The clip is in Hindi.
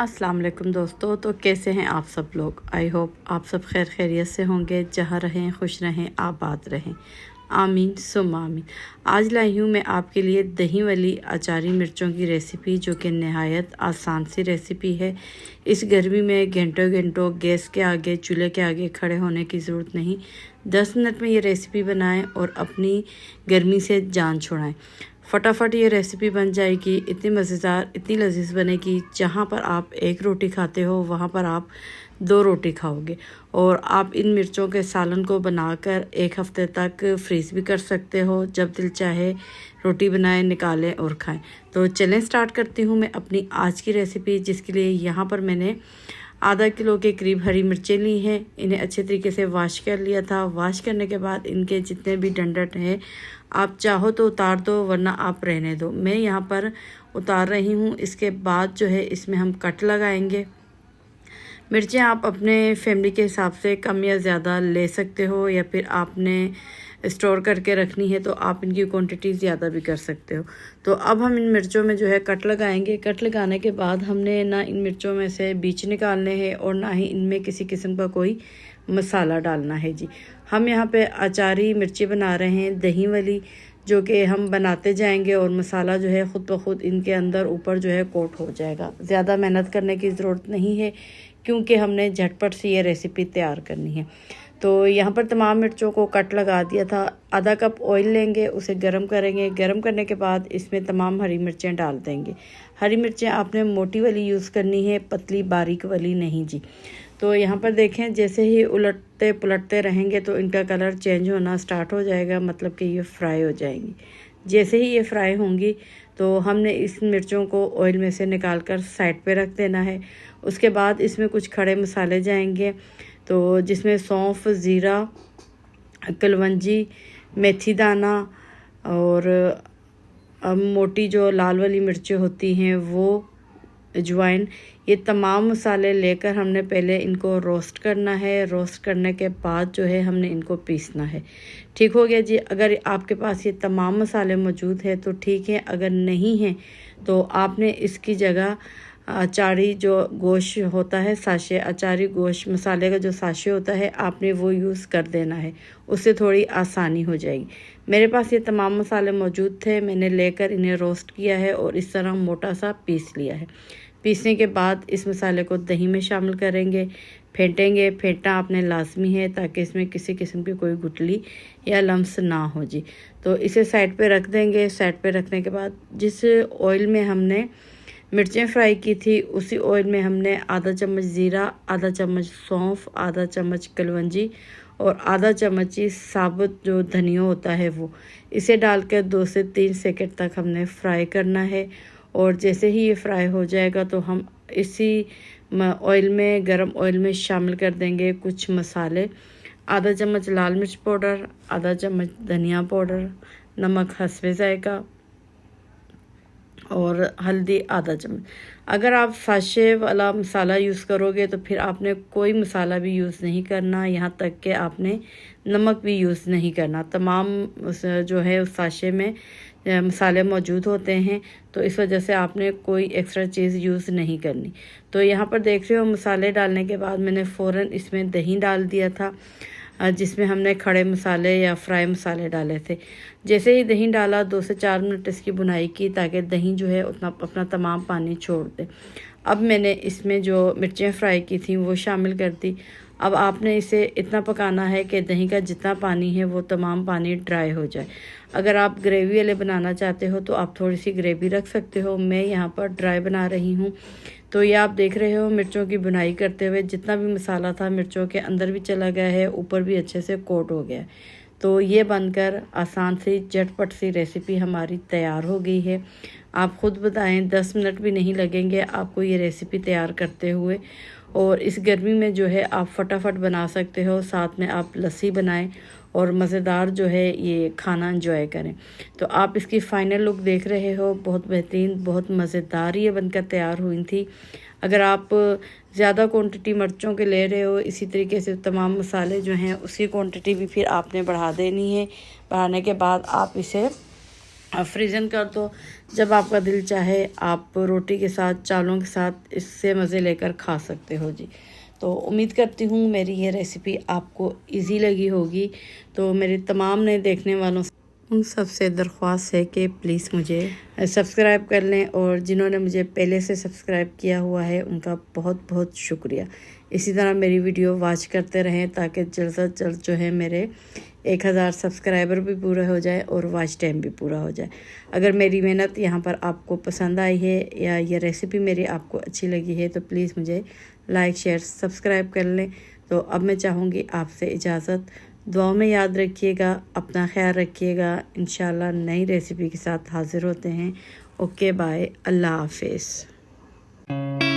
अस्सलाम वालेकुम दोस्तों। तो कैसे हैं आप सब लोग। आई होप आप सब खैर खैरियत से होंगे। जहाँ रहें खुश रहें आबाद रहें, आमीन सुम आमीन। आज लाई हूँ मैं आपके लिए दही वाली अचारी मिर्चों की रेसिपी, जो कि नहायत आसान सी रेसिपी है। इस गर्मी में घंटों घंटों गैस के आगे चूल्हे के आगे खड़े होने की ज़रूरत नहीं। 10 मिनट में ये रेसिपी बनाएं और अपनी गर्मी से जान छुड़ाएं। फटाफट ये रेसिपी बन जाएगी। इतनी मज़ेदार, इतनी लजीज बनेगी, जहाँ पर आप एक रोटी खाते हो वहाँ पर आप 2 रोटी खाओगे। और आप इन मिर्चों के सालन को बनाकर 1 हफ्ते तक फ्रीज भी कर सकते हो। जब दिल चाहे रोटी बनाएं, निकालें और खाएं। तो चलें स्टार्ट करती हूँ मैं अपनी आज की रेसिपी, जिसके लिए यहाँ पर मैंने आधा किलो के करीब हरी मिर्चें ली हैं। इन्हें अच्छे तरीके से वॉश कर लिया था। वॉश करने के बाद इनके जितने भी डंडट हैं आप चाहो तो उतार दो, वरना आप रहने दो। मैं यहाँ पर उतार रही हूँ। इसके बाद जो है इसमें हम कट लगाएंगे। मिर्चें आप अपने फैमिली के हिसाब से कम या ज़्यादा ले सकते हो, या फिर आपने स्टोर करके रखनी है तो आप इनकी क्वांटिटी ज़्यादा भी कर सकते हो। तो अब हम इन मिर्चों में जो है कट लगाएंगे। कट लगाने के बाद हमने ना इन मिर्चों में से बीज निकालने हैं और ना ही इनमें किसी किस्म का कोई मसाला डालना है जी। हम यहाँ पे अचारी मिर्ची बना रहे हैं दही वाली, जो कि हम बनाते जाएंगे और मसाला जो है ख़ुद ब खुद इनके अंदर ऊपर जो है कोट हो जाएगा। ज़्यादा मेहनत करने की ज़रूरत नहीं है, क्योंकि हमने झटपट से ये रेसिपी तैयार करनी है। तो यहाँ पर तमाम मिर्चों को कट लगा दिया था। आधा कप ऑयल लेंगे, उसे गर्म करेंगे। गर्म करने के बाद इसमें तमाम हरी मिर्चें डाल देंगे। हरी मिर्चें आपने मोटी वाली यूज़ करनी है, पतली बारीक वाली नहीं जी। तो यहाँ पर देखें, जैसे ही उलटते पुलटते रहेंगे तो इनका कलर चेंज होना स्टार्ट हो जाएगा, मतलब कि ये फ्राई हो जाएंगी। जैसे ही ये फ्राई होंगी तो हमने इस मिर्चों को ऑयल में से निकाल कर साइड पे रख देना है। उसके बाद इसमें कुछ खड़े मसाले जाएंगे, तो जिसमें सौंफ, ज़ीरा, कलवंजी, मेथी दाना और मोटी जो लाल वाली मिर्चें होती हैं वो, अजवाइन, ये तमाम मसाले लेकर हमने पहले इनको रोस्ट करना है। रोस्ट करने के बाद जो है हमने इनको पीसना है। ठीक हो गया जी। अगर आपके पास ये तमाम मसाले मौजूद है तो ठीक है, अगर नहीं है तो आपने इसकी जगह अचारी जो गोश्त होता है, साशे, अचारी गोश्त मसाले का जो साशे होता है, आपने वो यूज़ कर देना है। उससे थोड़ी आसानी हो जाएगी। मेरे पास ये तमाम मसाले मौजूद थे, मैंने लेकर इन्हें रोस्ट किया है और इस तरह मोटा सा पीस लिया है। पीसने के बाद इस मसाले को दही में शामिल करेंगे, फेंटेंगे। फेंटना आपने लाजमी है ताकि इसमें किसी किस्म की कोई गुठली या लम्स ना हो जी। तो इसे साइड पे रख देंगे। साइड पे रखने के बाद जिस ऑयल में हमने मिर्चें फ्राई की थी, उसी ऑयल में हमने आधा चम्मच ज़ीरा, आधा चम्मच सौंफ, आधा चम्मच कलवंजी और आधा चम्मच ही साबुत जो धनिया होता है वो, इसे डालकर 2 से 3 सेकंड तक हमने फ्राई करना है। और जैसे ही ये फ्राई हो जाएगा तो हम इसी ऑयल में, गरम ऑयल में शामिल कर देंगे कुछ मसाले। आधा चम्मच लाल मिर्च पाउडर, आधा चम्मच धनिया पाउडर, नमक हस्बे जायका और हल्दी आधा चम्मच। अगर आप साशे वाला मसाला यूज़ करोगे तो फिर आपने कोई मसाला भी यूज़ नहीं करना, यहाँ तक कि आपने नमक भी यूज़ नहीं करना। तमाम जो है उस साशे में मसाले मौजूद होते हैं, तो इस वजह से आपने कोई एक्स्ट्रा चीज़ यूज़ नहीं करनी। तो यहाँ पर देख रहे हो, मसाले डालने के बाद मैंने फ़ौरन इसमें दही डाल दिया था, जिसमें हमने खड़े मसाले या फ्राई मसाले डाले थे। जैसे ही दही डाला 2 से 4 मिनट इसकी भुनाई की, ताकि दही जो है उतना अपना तमाम पानी छोड़ दे। अब मैंने इसमें जो मिर्चें फ्राई की थी वो शामिल कर दी। अब आपने इसे इतना पकाना है कि दही का जितना पानी है वो तमाम पानी ड्राई हो जाए। अगर आप ग्रेवी वाले बनाना चाहते हो तो आप थोड़ी सी ग्रेवी रख सकते हो। मैं यहाँ पर ड्राई बना रही हूँ। तो ये आप देख रहे हो, मिर्चों की बुनाई करते हुए जितना भी मसाला था मिर्चों के अंदर भी चला गया है, ऊपर भी अच्छे से कोट हो गया है। तो ये बनकर आसान सी झटपट सी रेसिपी हमारी तैयार हो गई है। आप ख़ुद बताएं, 10 मिनट भी नहीं लगेंगे आपको ये रेसिपी तैयार करते हुए। और इस गर्मी में जो है आप फटाफट बना सकते हो। साथ में आप लस्सी बनाएं और मज़ेदार जो है ये खाना एंजॉय करें। तो आप इसकी फ़ाइनल लुक देख रहे हो, बहुत बेहतरीन, बहुत मज़ेदार ये बनकर तैयार हुई थी। अगर आप ज़्यादा क्वांटिटी मिर्चों के ले रहे हो, इसी तरीके से तमाम मसाले जो हैं उसकी क्वांटिटी भी फिर आपने बढ़ा देनी है। बढ़ाने के बाद आप इसे फ्रीज़न कर दो। जब आपका दिल चाहे आप रोटी के साथ, चावलों के साथ इससे मज़े लेकर खा सकते हो जी। तो उम्मीद करती हूँ मेरी ये रेसिपी आपको इजी लगी होगी। तो मेरे तमाम नए देखने वालों उन सब से दरख्वास्त है कि प्लीज़ मुझे सब्सक्राइब कर लें, और जिन्होंने मुझे पहले से सब्सक्राइब किया हुआ है उनका बहुत बहुत शुक्रिया। इसी तरह मेरी वीडियो वॉच करते रहें ताकि जल्द से जल्द जो है मेरे 1000 सब्सक्राइबर भी पूरे हो जाए और वॉच टाइम भी पूरा हो जाए। अगर मेरी मेहनत यहाँ पर आपको पसंद आई है या ये रेसिपी मेरी आपको अच्छी लगी है तो प्लीज़ मुझे लाइक शेयर सब्सक्राइब कर लें। तो अब मैं चाहूँगी आपसे इजाज़त। दुआओं में याद रखिएगा, अपना ख्याल रखिएगा। इंशाल्लाह नई रेसिपी के साथ हाज़िर होते हैं। ओके बाय, अल्लाह हाफिज़।